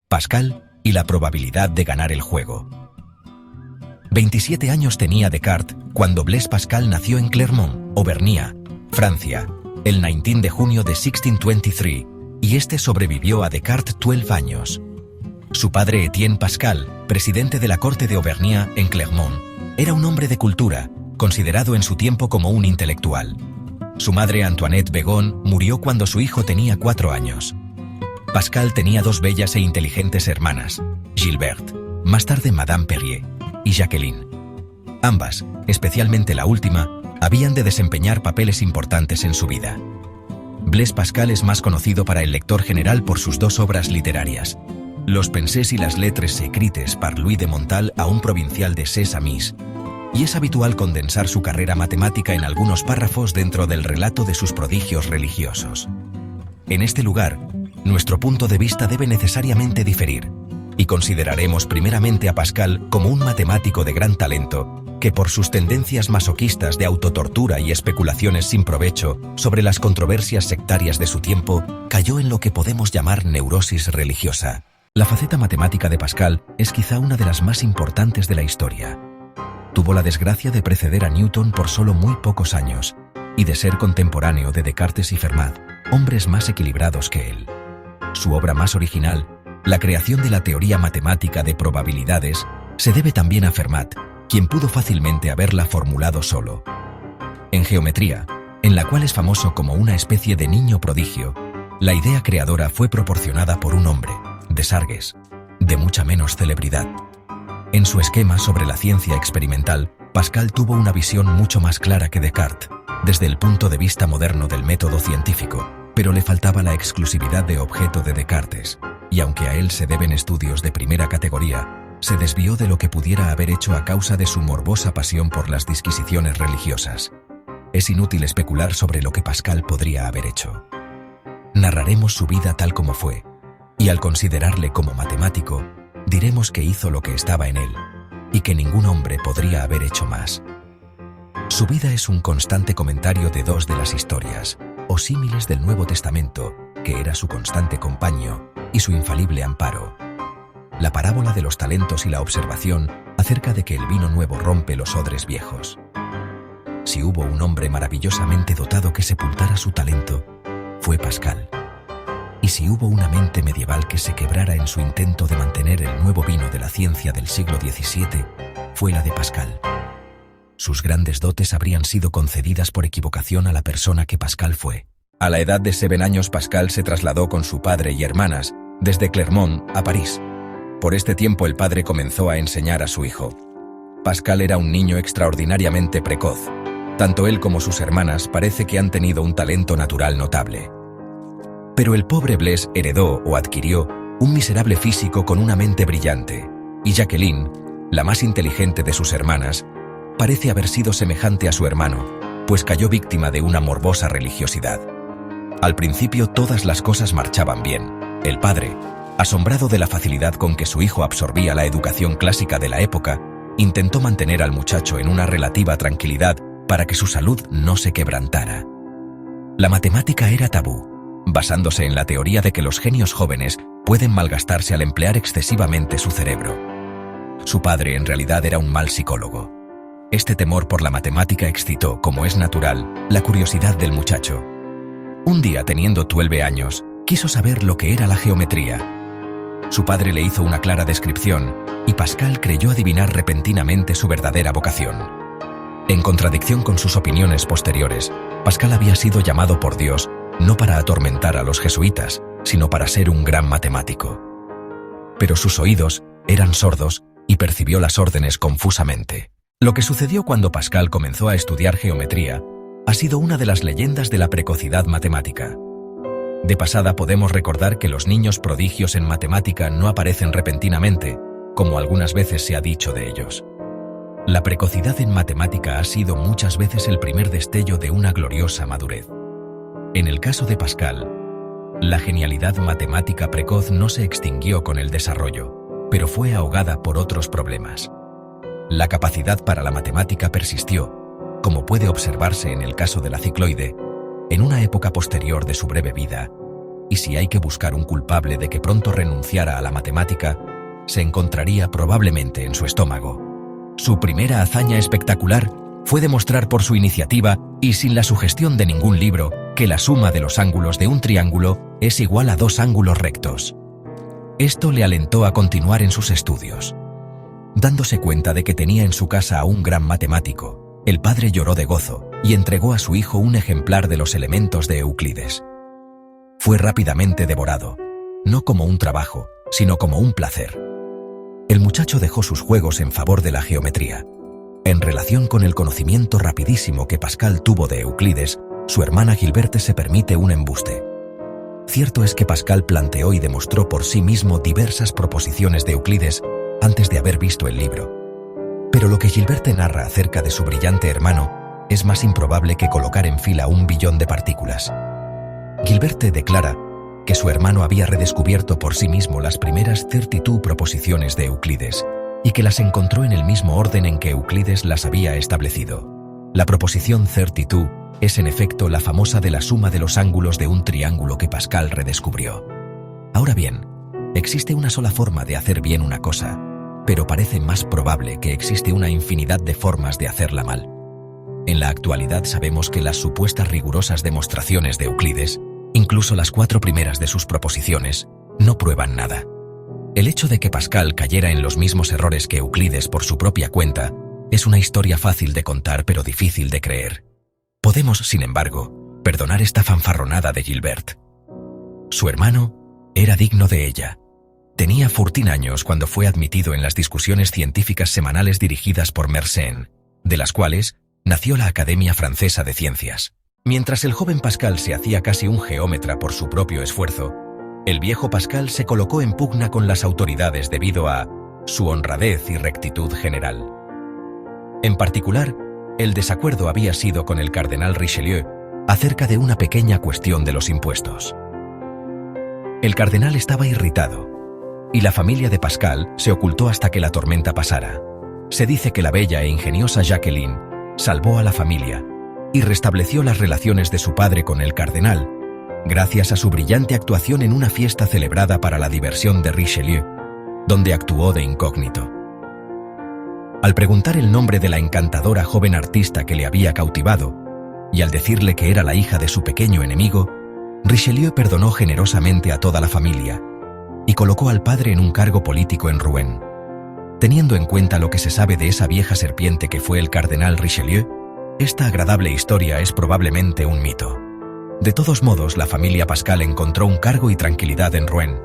Pascal y la probabilidad de ganar el juego. 27 años tenía Descartes cuando Blaise Pascal nació en Clermont, Auvernia, Francia, el 19 de junio de 1623, y este sobrevivió a Descartes 12 años. Su padre Étienne Pascal, presidente de la corte de Auvernia en Clermont, era un hombre de cultura, considerado en su tiempo como un intelectual. Su madre Antoinette Begon murió cuando su hijo tenía 4 años. Pascal tenía 2 bellas e inteligentes hermanas, Gilberte, más tarde Madame Perrier, y Jacqueline. Ambas, especialmente la última, habían de desempeñar papeles importantes en su vida. Blaise Pascal es más conocido para el lector general por sus 2 obras literarias, Los Pensées y las Lettres écrites par Louis de Montal a un provincial de ses amis, y es habitual condensar su carrera matemática en algunos párrafos dentro del relato de sus prodigios religiosos. En este lugar, nuestro punto de vista debe necesariamente diferir, y consideraremos primeramente a Pascal como un matemático de gran talento, que por sus tendencias masoquistas de autotortura y especulaciones sin provecho sobre las controversias sectarias de su tiempo, cayó en lo que podemos llamar neurosis religiosa. La faceta matemática de Pascal es quizá una de las más importantes de la historia. Tuvo la desgracia de preceder a Newton por solo muy pocos años, y de ser contemporáneo de Descartes y Fermat, hombres más equilibrados que él. Su obra más original, la creación de la teoría matemática de probabilidades, se debe también a Fermat, quien pudo fácilmente haberla formulado solo. En geometría, en la cual es famoso como una especie de niño prodigio, la idea creadora fue proporcionada por un hombre, Desargues, de mucha menos celebridad. En su esquema sobre la ciencia experimental, Pascal tuvo una visión mucho más clara que Descartes, desde el punto de vista moderno del método científico, pero le faltaba la exclusividad de objeto de Descartes, y aunque a él se deben estudios de primera categoría, se desvió de lo que pudiera haber hecho a causa de su morbosa pasión por las disquisiciones religiosas. Es inútil especular sobre lo que Pascal podría haber hecho. Narraremos su vida tal como fue, y al considerarle como matemático, diremos que hizo lo que estaba en él, y que ningún hombre podría haber hecho más. Su vida es un constante comentario de 2 de las historias, o símiles del Nuevo Testamento, que era su constante compañero y su infalible amparo. La parábola de los talentos y la observación acerca de que el vino nuevo rompe los odres viejos. Si hubo un hombre maravillosamente dotado que sepultara su talento, fue Pascal. Y si hubo una mente medieval que se quebrara en su intento de mantener el nuevo vino de la ciencia del siglo XVII, fue la de Pascal. Sus grandes dotes habrían sido concedidas por equivocación a la persona que Pascal fue. A la edad de 7 años Pascal se trasladó con su padre y hermanas desde Clermont a París. Por este tiempo el padre comenzó a enseñar a su hijo. Pascal era un niño extraordinariamente precoz. Tanto él como sus hermanas parece que han tenido un talento natural notable. Pero el pobre Blaise heredó o adquirió un miserable físico con una mente brillante, y Jacqueline, la más inteligente de sus hermanas, parece haber sido semejante a su hermano, pues cayó víctima de una morbosa religiosidad. Al principio todas las cosas marchaban bien. El padre, asombrado de la facilidad con que su hijo absorbía la educación clásica de la época, intentó mantener al muchacho en una relativa tranquilidad para que su salud no se quebrantara. La matemática era tabú, basándose en la teoría de que los genios jóvenes pueden malgastarse al emplear excesivamente su cerebro. Su padre en realidad era un mal psicólogo. Este temor por la matemática excitó, como es natural, la curiosidad del muchacho. Un día, teniendo 12 años, quiso saber lo que era la geometría. Su padre le hizo una clara descripción, y Pascal creyó adivinar repentinamente su verdadera vocación. En contradicción con sus opiniones posteriores, Pascal había sido llamado por Dios no para atormentar a los jesuitas, sino para ser un gran matemático. Pero sus oídos eran sordos y percibió las órdenes confusamente. Lo que sucedió cuando Pascal comenzó a estudiar geometría ha sido una de las leyendas de la precocidad matemática. De pasada podemos recordar que los niños prodigios en matemática no aparecen repentinamente, como algunas veces se ha dicho de ellos. La precocidad en matemática ha sido muchas veces el primer destello de una gloriosa madurez. En el caso de Pascal, la genialidad matemática precoz no se extinguió con el desarrollo, pero fue ahogada por otros problemas. La capacidad para la matemática persistió, como puede observarse en el caso de la cicloide, en una época posterior de su breve vida, y si hay que buscar un culpable de que pronto renunciara a la matemática, se encontraría probablemente en su estómago. Su primera hazaña espectacular fue demostrar por su iniciativa y sin la sugestión de ningún libro que la suma de los ángulos de un triángulo es igual a 2 ángulos rectos. Esto le alentó a continuar en sus estudios. Dándose cuenta de que tenía en su casa a un gran matemático, el padre lloró de gozo y entregó a su hijo un ejemplar de los elementos de Euclides. Fue rápidamente devorado, no como un trabajo, sino como un placer. El muchacho dejó sus juegos en favor de la geometría. En relación con el conocimiento rapidísimo que Pascal tuvo de Euclides, su hermana Gilberte se permite un embuste. Cierto es que Pascal planteó y demostró por sí mismo diversas proposiciones de Euclides antes de haber visto el libro. Pero lo que Gilberte narra acerca de su brillante hermano es más improbable que colocar en fila 1 billón de partículas. Gilberte declara que su hermano había redescubierto por sí mismo las primeras 32 proposiciones de Euclides y que las encontró en el mismo orden en que Euclides las había establecido. La proposición 32 es en efecto la famosa de la suma de los ángulos de un triángulo que Pascal redescubrió. Ahora bien, existe una sola forma de hacer bien una cosa, pero parece más probable que existe una infinidad de formas de hacerla mal. En la actualidad sabemos que las supuestas rigurosas demostraciones de Euclides, incluso las 4 primeras de sus proposiciones, no prueban nada. El hecho de que Pascal cayera en los mismos errores que Euclides por su propia cuenta es una historia fácil de contar pero difícil de creer. Podemos, sin embargo, perdonar esta fanfarronada de Gilbert. Su hermano era digno de ella. Tenía 14 años cuando fue admitido en las discusiones científicas semanales dirigidas por Mersenne, de las cuales nació la Academia Francesa de Ciencias. Mientras el joven Pascal se hacía casi un geómetra por su propio esfuerzo, el viejo Pascal se colocó en pugna con las autoridades debido a su honradez y rectitud general. En particular, el desacuerdo había sido con el cardenal Richelieu acerca de una pequeña cuestión de los impuestos. El cardenal estaba irritado, y la familia de Pascal se ocultó hasta que la tormenta pasara. Se dice que la bella e ingeniosa Jacqueline salvó a la familia y restableció las relaciones de su padre con el cardenal, gracias a su brillante actuación en una fiesta celebrada para la diversión de Richelieu, donde actuó de incógnito. Al preguntar el nombre de la encantadora joven artista que le había cautivado, y al decirle que era la hija de su pequeño enemigo, Richelieu perdonó generosamente a toda la familia y colocó al padre en un cargo político en Rouen. Teniendo en cuenta lo que se sabe de esa vieja serpiente que fue el cardenal Richelieu, esta agradable historia es probablemente un mito. De todos modos, la familia Pascal encontró un cargo y tranquilidad en Rouen.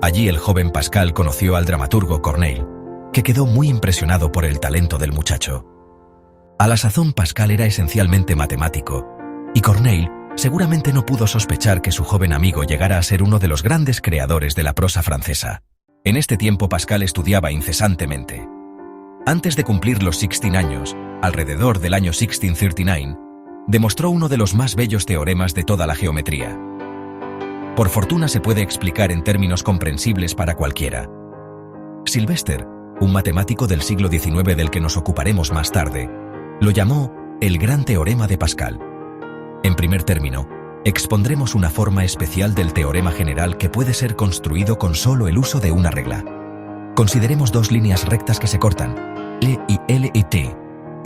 Allí el joven Pascal conoció al dramaturgo Corneille, que quedó muy impresionado por el talento del muchacho. A la sazón Pascal era esencialmente matemático, y Corneille seguramente no pudo sospechar que su joven amigo llegara a ser uno de los grandes creadores de la prosa francesa. En este tiempo Pascal estudiaba incesantemente. Antes de cumplir los 16 años, alrededor del año 1639, demostró uno de los más bellos teoremas de toda la geometría. Por fortuna se puede explicar en términos comprensibles para cualquiera. Sylvester, un matemático del siglo XIX del que nos ocuparemos más tarde, lo llamó el gran teorema de Pascal. En primer término, expondremos una forma especial del teorema general que puede ser construido con solo el uso de una regla. Consideremos 2 líneas rectas que se cortan, L y L y T.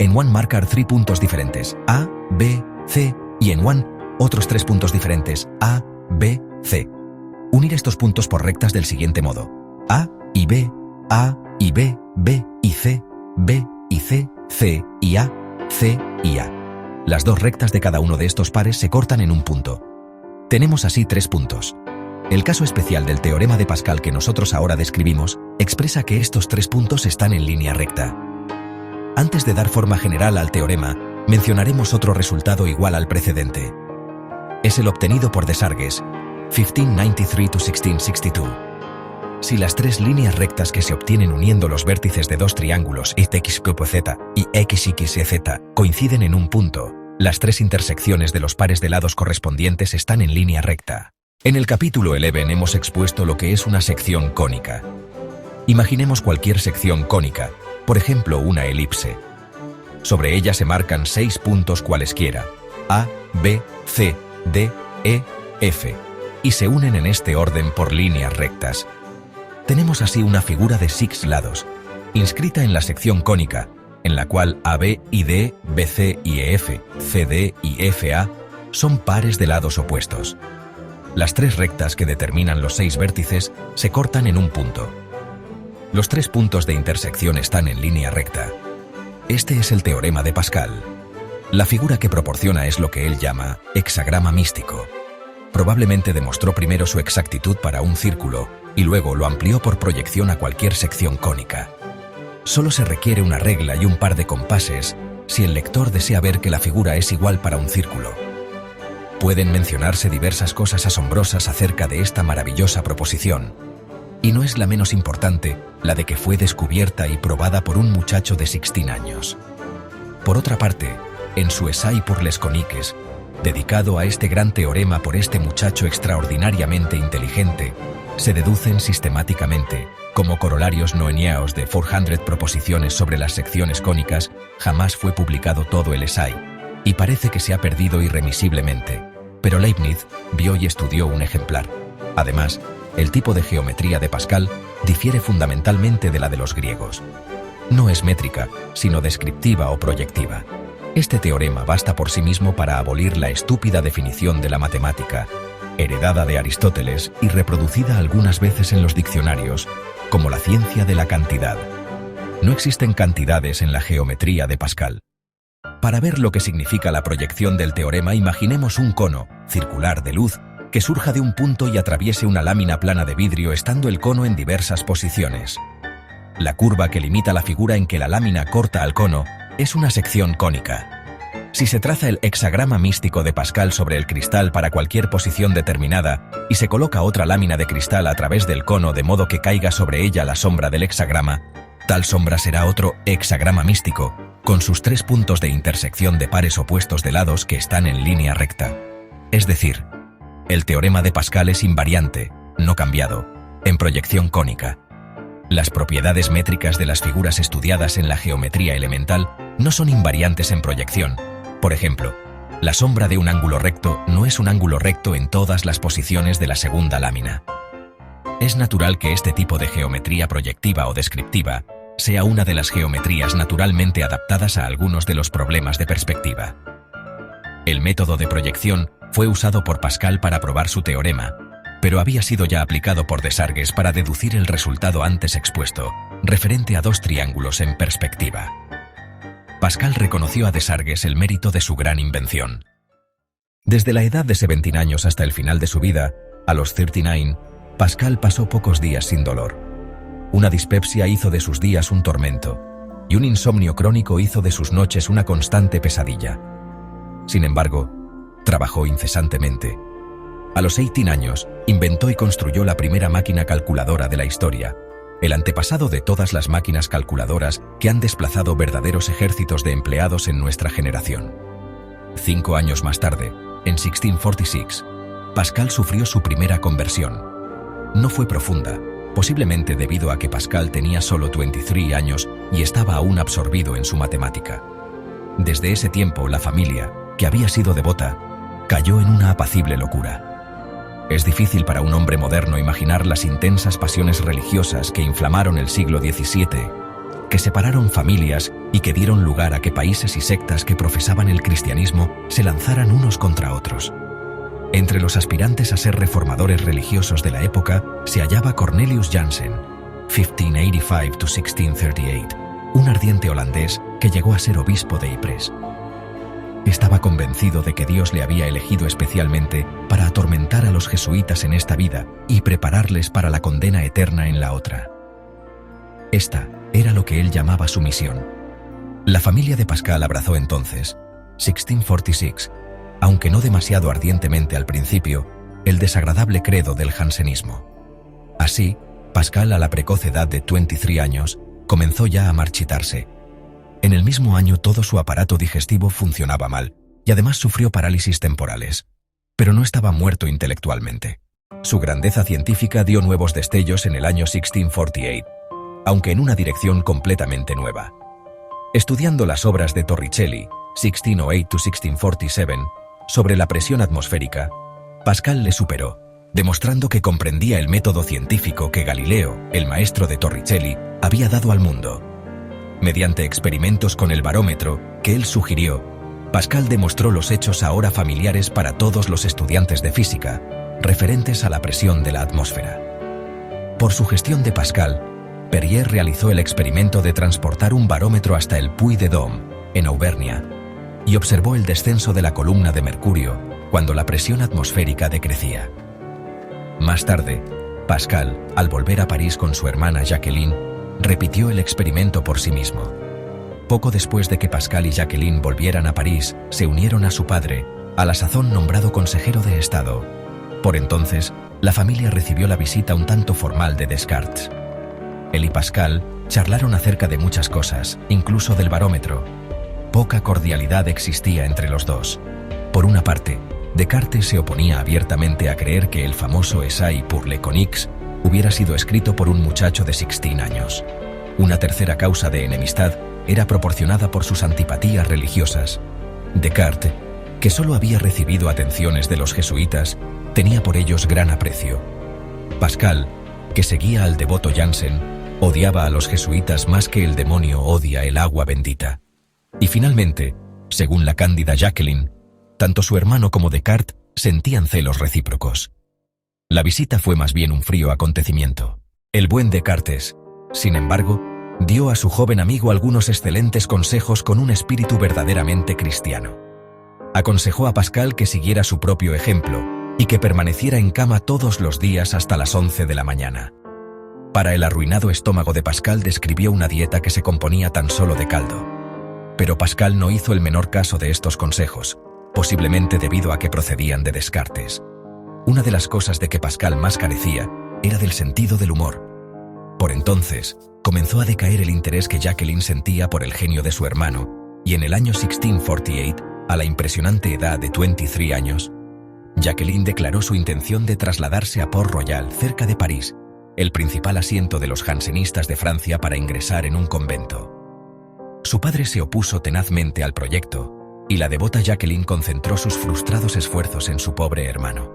En one marcar 3 puntos diferentes, A, B, C, y en one otros 3 puntos diferentes, A, B, C. Unir estos puntos por rectas del siguiente modo: A y B, A y B, B y C, B y C, C y A, C y A. Las 2 rectas de cada uno de estos pares se cortan en un punto. Tenemos así 3 puntos. El caso especial del teorema de Pascal que nosotros ahora describimos expresa que estos 3 puntos están en línea recta. Antes de dar forma general al teorema, mencionaremos otro resultado igual al precedente. Es el obtenido por Desargues, 1593–1662. Si las 3 líneas rectas que se obtienen uniendo los vértices de 2 triángulos XYZ y XYZ coinciden en un punto, las 3 intersecciones de los pares de lados correspondientes están en línea recta. En el capítulo 11 hemos expuesto lo que es una sección cónica. Imaginemos cualquier sección cónica, por ejemplo una elipse. Sobre ella se marcan 6 puntos cualesquiera: A, B, C, D, E, F. y se unen en este orden por líneas rectas. Tenemos así una figura de 6 lados, inscrita en la sección cónica, en la cual AB y D, BC y EF, CD y FA son pares de lados opuestos. Las 3 rectas que determinan los 6 vértices se cortan en un punto. Los 3 puntos de intersección están en línea recta. Este es el teorema de Pascal. La figura que proporciona es lo que él llama hexagrama místico. Probablemente demostró primero su exactitud para un círculo y luego lo amplió por proyección a cualquier sección cónica. Solo se requiere una regla y un par de compases si el lector desea ver que la figura es igual para un círculo. Pueden mencionarse diversas cosas asombrosas acerca de esta maravillosa proposición, y no es la menos importante la de que fue descubierta y probada por un muchacho de 16 años. Por otra parte, en su Essai pour les coniques, dedicado a este gran teorema por este muchacho extraordinariamente inteligente, se deducen sistemáticamente, como corolarios noeniaos de 400 proposiciones sobre las secciones cónicas. Jamás fue publicado todo el Essai, y parece que se ha perdido irremisiblemente, pero Leibniz vio y estudió un ejemplar. Además, el tipo de geometría de Pascal difiere fundamentalmente de la de los griegos. No es métrica, sino descriptiva o proyectiva. Este teorema basta por sí mismo para abolir la estúpida definición de la matemática, heredada de Aristóteles y reproducida algunas veces en los diccionarios, como la ciencia de la cantidad. No existen cantidades en la geometría de Pascal. Para ver lo que significa la proyección del teorema, imaginemos un cono circular de luz que surja de un punto y atraviese una lámina plana de vidrio estando el cono en diversas posiciones. La curva que limita la figura en que la lámina corta al cono es una sección cónica. Si se traza el hexagrama místico de Pascal sobre el cristal para cualquier posición determinada y se coloca otra lámina de cristal a través del cono de modo que caiga sobre ella la sombra del hexagrama, tal sombra será otro hexagrama místico, con sus 3 puntos de intersección de pares opuestos de lados que están en línea recta. Es decir, el teorema de Pascal es invariante, no cambiado, en proyección cónica. Las propiedades métricas de las figuras estudiadas en la geometría elemental no son invariantes en proyección. Por ejemplo, la sombra de un ángulo recto no es un ángulo recto en todas las posiciones de la segunda lámina. Es natural que este tipo de geometría proyectiva o descriptiva sea una de las geometrías naturalmente adaptadas a algunos de los problemas de perspectiva. El método de proyección fue usado por Pascal para probar su teorema, pero había sido ya aplicado por Desargues para deducir el resultado antes expuesto, referente a 2 triángulos en perspectiva. Pascal reconoció a Desargues el mérito de su gran invención. Desde la edad de 17 años hasta el final de su vida, a los 39, Pascal pasó pocos días sin dolor. Una dispepsia hizo de sus días un tormento, y un insomnio crónico hizo de sus noches una constante pesadilla. Sin embargo, trabajó incesantemente. A los 18 años, inventó y construyó la primera máquina calculadora de la historia, el antepasado de todas las máquinas calculadoras que han desplazado verdaderos ejércitos de empleados en nuestra generación. 5 años más tarde, en 1646, Pascal sufrió su primera conversión. No fue profunda, posiblemente debido a que Pascal tenía solo 23 años y estaba aún absorbido en su matemática. Desde ese tiempo, la familia, que había sido devota, cayó en una apacible locura. Es difícil para un hombre moderno imaginar las intensas pasiones religiosas que inflamaron el siglo XVII, que separaron familias y que dieron lugar a que países y sectas que profesaban el cristianismo se lanzaran unos contra otros. Entre los aspirantes a ser reformadores religiosos de la época se hallaba Cornelius Jansen, 1585–1638, un ardiente holandés que llegó a ser obispo de Ypres. Estaba convencido de que Dios le había elegido especialmente para atormentar a los jesuitas en esta vida y prepararles para la condena eterna en la otra. Esta era lo que él llamaba su misión. La familia de Pascal abrazó entonces, 1646, aunque no demasiado ardientemente al principio, el desagradable credo del jansenismo. Así, Pascal, a la precoz edad de 23 años, comenzó ya a marchitarse. En el mismo año todo su aparato digestivo funcionaba mal y además sufrió parálisis temporales, pero no estaba muerto intelectualmente. Su grandeza científica dio nuevos destellos en el año 1648, aunque en una dirección completamente nueva. Estudiando las obras de Torricelli, 1608–1647, sobre la presión atmosférica, Pascal le superó, demostrando que comprendía el método científico que Galileo, el maestro de Torricelli, había dado al mundo. Mediante experimentos con el barómetro que él sugirió, Pascal demostró los hechos ahora familiares para todos los estudiantes de física, referentes a la presión de la atmósfera. Por sugestión de Pascal, Perrier realizó el experimento de transportar un barómetro hasta el Puy de Dôme, en Auvernia, y observó el descenso de la columna de mercurio cuando la presión atmosférica decrecía. Más tarde, Pascal, al volver a París con su hermana Jacqueline, repitió el experimento por sí mismo. Poco después de que Pascal y Jacqueline volvieran a París, se unieron a su padre, a la sazón nombrado consejero de Estado. Por entonces, la familia recibió la visita un tanto formal de Descartes. Él y Pascal charlaron acerca de muchas cosas, incluso del barómetro. Poca cordialidad existía entre los dos. Por una parte, Descartes se oponía abiertamente a creer que el famoso Essai pour le Conix hubiera sido escrito por un muchacho de 16 años. Una tercera causa de enemistad era proporcionada por sus antipatías religiosas. Descartes, que solo había recibido atenciones de los jesuitas, tenía por ellos gran aprecio. Pascal, que seguía al devoto Jansen, odiaba a los jesuitas más que el demonio odia el agua bendita. Y finalmente, según la cándida Jacqueline, tanto su hermano como Descartes sentían celos recíprocos. La visita fue más bien un frío acontecimiento. El buen Descartes, sin embargo, dio a su joven amigo algunos excelentes consejos con un espíritu verdaderamente cristiano. Aconsejó a Pascal que siguiera su propio ejemplo y que permaneciera en cama todos los días hasta las 11 de la mañana. Para el arruinado estómago de Pascal describió una dieta que se componía tan solo de caldo. Pero Pascal no hizo el menor caso de estos consejos, posiblemente debido a que procedían de Descartes. Una de las cosas de que Pascal más carecía era del sentido del humor. Por entonces, comenzó a decaer el interés que Jacqueline sentía por el genio de su hermano, y en el año 1648, a la impresionante edad de 23 años, Jacqueline declaró su intención de trasladarse a Port-Royal, cerca de París, el principal asiento de los jansenistas de Francia, para ingresar en un convento. Su padre se opuso tenazmente al proyecto, y la devota Jacqueline concentró sus frustrados esfuerzos en su pobre hermano.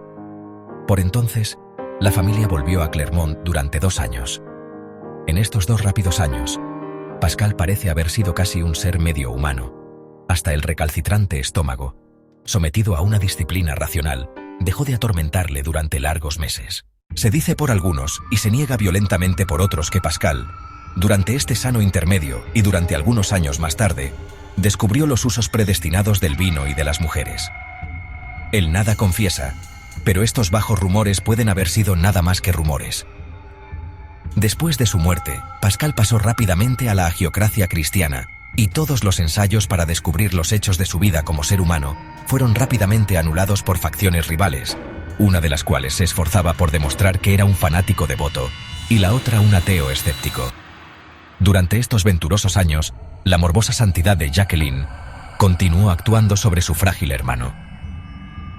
Por entonces, la familia volvió a Clermont durante 2 años. En estos 2 rápidos años, Pascal parece haber sido casi un ser medio humano. Hasta el recalcitrante estómago, sometido a una disciplina racional, dejó de atormentarle durante largos meses. Se dice por algunos, y se niega violentamente por otros, que Pascal, durante este sano intermedio y durante algunos años más tarde, descubrió los usos predestinados del vino y de las mujeres. Él nada confiesa, pero estos bajos rumores pueden haber sido nada más que rumores. Después de su muerte, Pascal pasó rápidamente a la agiocracia cristiana, y todos los ensayos para descubrir los hechos de su vida como ser humano fueron rápidamente anulados por facciones rivales, una de las cuales se esforzaba por demostrar que era un fanático devoto, y la otra un ateo escéptico. Durante estos venturosos años, la morbosa santidad de Jacqueline continuó actuando sobre su frágil hermano.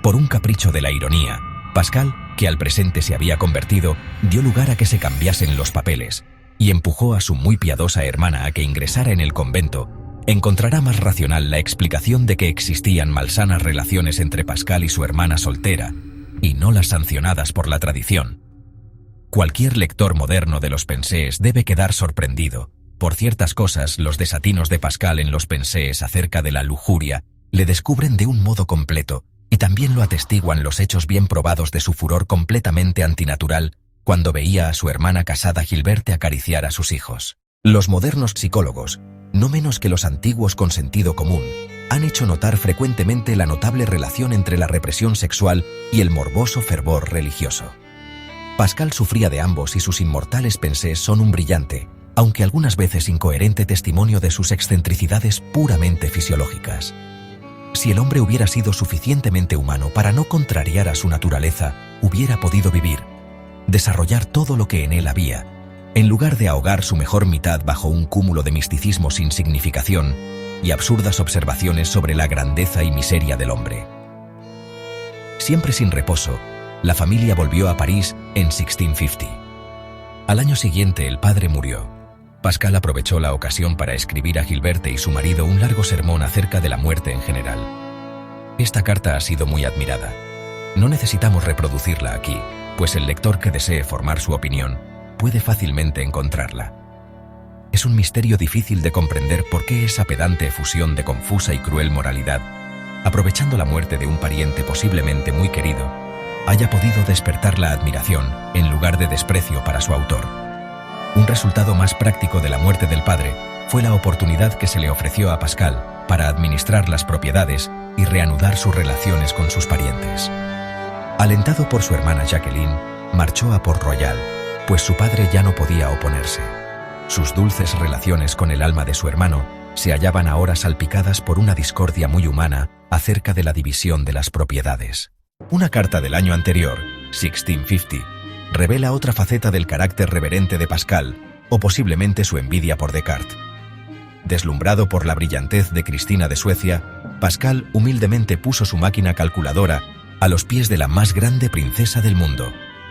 Por un capricho de la ironía, Pascal, que al presente se había convertido, dio lugar a que se cambiasen los papeles, y empujó a su muy piadosa hermana a que ingresara en el convento. Encontrará más racional la explicación de que existían malsanas relaciones entre Pascal y su hermana soltera, y no las sancionadas por la tradición. Cualquier lector moderno de los Pensées debe quedar sorprendido. Por ciertas cosas, los desatinos de Pascal en los Pensées acerca de la lujuria le descubren de un modo completo, y también lo atestiguan los hechos bien probados de su furor completamente antinatural cuando veía a su hermana casada Gilberte acariciar a sus hijos. Los modernos psicólogos, no menos que los antiguos con sentido común, han hecho notar frecuentemente la notable relación entre la represión sexual y el morboso fervor religioso. Pascal sufría de ambos y sus inmortales Pensées son un brillante, aunque algunas veces incoherente testimonio de sus excentricidades puramente fisiológicas. Si el hombre hubiera sido suficientemente humano para no contrariar a su naturaleza, hubiera podido vivir, desarrollar todo lo que en él había, en lugar de ahogar su mejor mitad bajo un cúmulo de misticismo sin significación y absurdas observaciones sobre la grandeza y miseria del hombre. Siempre sin reposo, la familia volvió a París en 1650. Al año siguiente el padre murió. Pascal aprovechó la ocasión para escribir a Gilberte y su marido un largo sermón acerca de la muerte en general. Esta carta ha sido muy admirada. No necesitamos reproducirla aquí, pues el lector que desee formar su opinión puede fácilmente encontrarla. Es un misterio difícil de comprender por qué esa pedante efusión de confusa y cruel moralidad, aprovechando la muerte de un pariente posiblemente muy querido, haya podido despertar la admiración en lugar de desprecio para su autor. Un resultado más práctico de la muerte del padre fue la oportunidad que se le ofreció a Pascal para administrar las propiedades y reanudar sus relaciones con sus parientes. Alentado por su hermana Jacqueline, marchó a Port-Royal, pues su padre ya no podía oponerse. Sus dulces relaciones con el alma de su hermano se hallaban ahora salpicadas por una discordia muy humana acerca de la división de las propiedades. Una carta del año anterior, 1650, revela otra faceta del carácter reverente de Pascal, o posiblemente su envidia por Descartes. Deslumbrado por la brillantez de Cristina de Suecia, Pascal humildemente puso su máquina calculadora a los pies de la más grande princesa del mundo,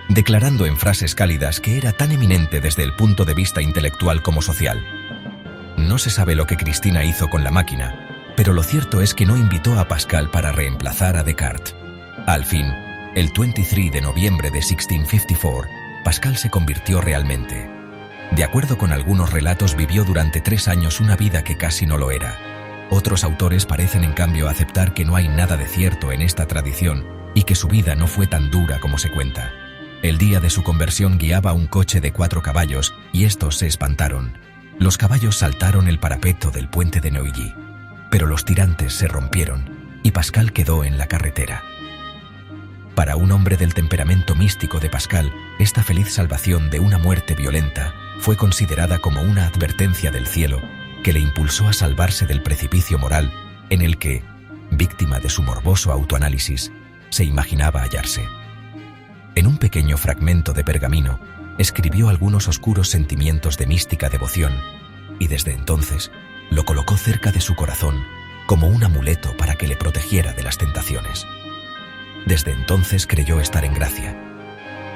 declarando en frases cálidas que era tan eminente desde el punto de vista intelectual como social. No se sabe lo que Cristina hizo con la máquina, pero lo cierto es que no invitó a Pascal para reemplazar a Descartes. Al fin, el 23 de noviembre de 1654, Pascal se convirtió realmente. De acuerdo con algunos relatos, vivió durante 3 años una vida que casi no lo era. Otros autores parecen en cambio aceptar que no hay nada de cierto en esta tradición y que su vida no fue tan dura como se cuenta. El día de su conversión guiaba un coche de 4 caballos y estos se espantaron. Los caballos saltaron el parapeto del puente de Neuilly, pero los tirantes se rompieron y Pascal quedó en la carretera. Para un hombre del temperamento místico de Pascal, esta feliz salvación de una muerte violenta fue considerada como una advertencia del cielo que le impulsó a salvarse del precipicio moral en el que, víctima de su morboso autoanálisis, se imaginaba hallarse. En un pequeño fragmento de pergamino, escribió algunos oscuros sentimientos de mística devoción y desde entonces lo colocó cerca de su corazón como un amuleto para que le protegiera de las tentaciones. Desde entonces creyó estar en gracia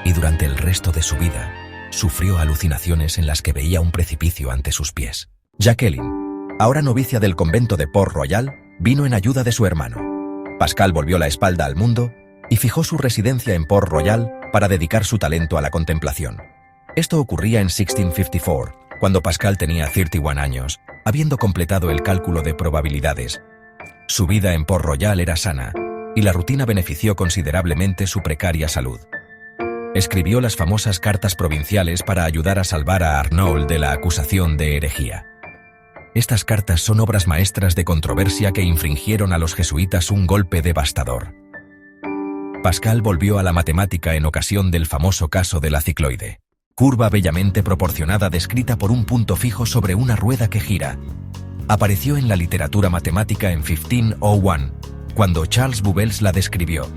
y durante el resto de su vida sufrió alucinaciones en las que veía un precipicio ante sus pies. Jacqueline, ahora novicia del convento de Port-Royal, vino en ayuda de su hermano. Pascal volvió la espalda al mundo y fijó su residencia en Port-Royal para dedicar su talento a la contemplación. Esto ocurría en 1654, cuando Pascal tenía 31 años, habiendo completado el cálculo de probabilidades. Su vida en Port-Royal era sana, y la rutina benefició considerablemente su precaria salud. Escribió las famosas cartas provinciales para ayudar a salvar a Arnauld de la acusación de herejía. Estas cartas son obras maestras de controversia que infringieron a los jesuitas un golpe devastador. Pascal volvió a la matemática en ocasión del famoso caso de la cicloide, curva bellamente proporcionada descrita por un punto fijo sobre una rueda que gira. Apareció en la literatura matemática en 1501, cuando Charles Babbage la describió.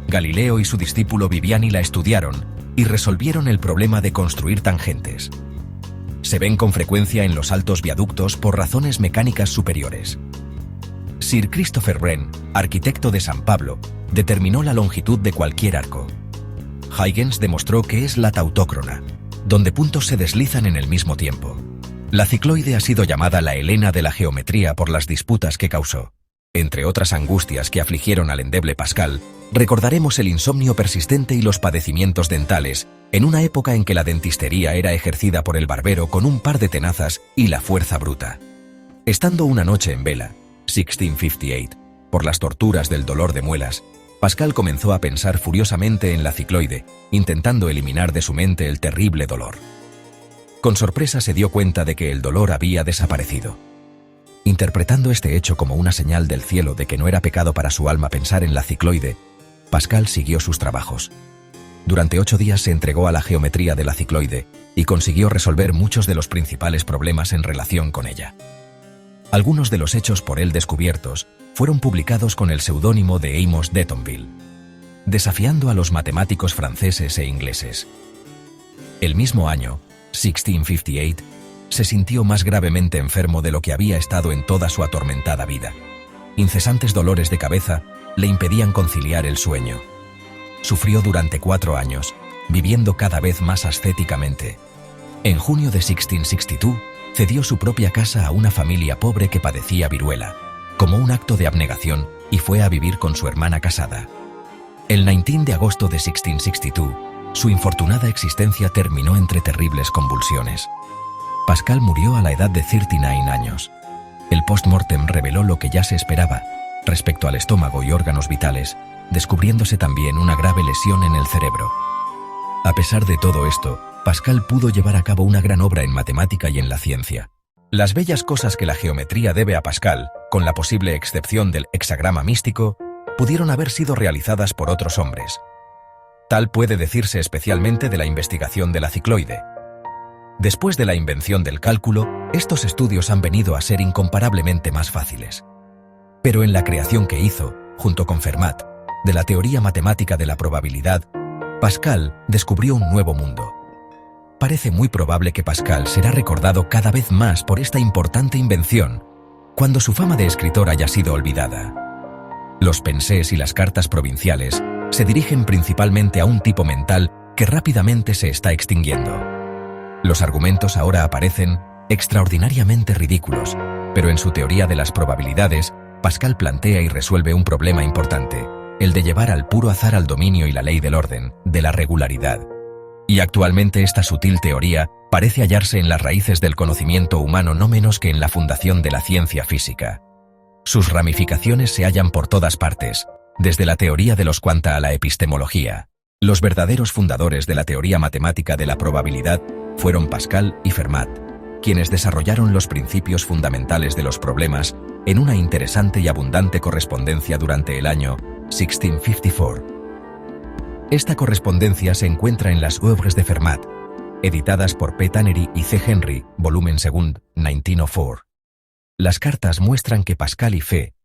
Galileo y su discípulo Viviani la estudiaron y resolvieron el problema de construir tangentes. Se ven con frecuencia en los altos viaductos por razones mecánicas superiores. Sir Christopher Wren, arquitecto de San Pablo, determinó la longitud de cualquier arco. Huygens demostró que es la tautócrona, donde puntos se deslizan en el mismo tiempo. La cicloide ha sido llamada la Helena de la geometría por las disputas que causó. Entre otras angustias que afligieron al endeble Pascal, recordaremos el insomnio persistente y los padecimientos dentales, en una época en que la dentistería era ejercida por el barbero con un par de tenazas y la fuerza bruta. Estando una noche en vela, 1658, por las torturas del dolor de muelas, Pascal comenzó a pensar furiosamente en la cicloide, intentando eliminar de su mente el terrible dolor. Con sorpresa se dio cuenta de que el dolor había desaparecido. Interpretando este hecho como una señal del cielo de que no era pecado para su alma pensar en la cicloide, Pascal siguió sus trabajos. Durante 8 días se entregó a la geometría de la cicloide y consiguió resolver muchos de los principales problemas en relación con ella. Algunos de los hechos por él descubiertos fueron publicados con el seudónimo de Amos d'Etonville, desafiando a los matemáticos franceses e ingleses. El mismo año, 1658, se sintió más gravemente enfermo de lo que había estado en toda su atormentada vida. Incesantes dolores de cabeza le impedían conciliar el sueño. Sufrió durante 4 años, viviendo cada vez más ascéticamente. En junio de 1662, cedió su propia casa a una familia pobre que padecía viruela, como un acto de abnegación, y fue a vivir con su hermana casada. El 19 de agosto de 1662, su infortunada existencia terminó entre terribles convulsiones. Pascal murió a la edad de 39 años. El post-mortem reveló lo que ya se esperaba respecto al estómago y órganos vitales, descubriéndose también una grave lesión en el cerebro. A pesar de todo esto, Pascal pudo llevar a cabo una gran obra en matemática y en la ciencia. Las bellas cosas que la geometría debe a Pascal, con la posible excepción del hexagrama místico, pudieron haber sido realizadas por otros hombres. Tal puede decirse especialmente de la investigación de la cicloide. Después de la invención del cálculo, estos estudios han venido a ser incomparablemente más fáciles. Pero en la creación que hizo, junto con Fermat, de la teoría matemática de la probabilidad, Pascal descubrió un nuevo mundo. Parece muy probable que Pascal será recordado cada vez más por esta importante invención, cuando su fama de escritor haya sido olvidada. Los pensées y las cartas provinciales se dirigen principalmente a un tipo mental que rápidamente se está extinguiendo. Los argumentos ahora aparecen extraordinariamente ridículos, pero en su teoría de las probabilidades, Pascal plantea y resuelve un problema importante, el de llevar al puro azar al dominio y la ley del orden, de la regularidad. Y actualmente esta sutil teoría parece hallarse en las raíces del conocimiento humano no menos que en la fundación de la ciencia física. Sus ramificaciones se hallan por todas partes, desde la teoría de los cuanta a la epistemología. Los verdaderos fundadores de la teoría matemática de la probabilidad fueron Pascal y Fermat, quienes desarrollaron los principios fundamentales de los problemas en una interesante y abundante correspondencia durante el año 1654. Esta correspondencia se encuentra en las Œuvres de Fermat, editadas por P. Tannery y C. Henry, volumen 2, 1904. Las cartas muestran que Pascal y Fe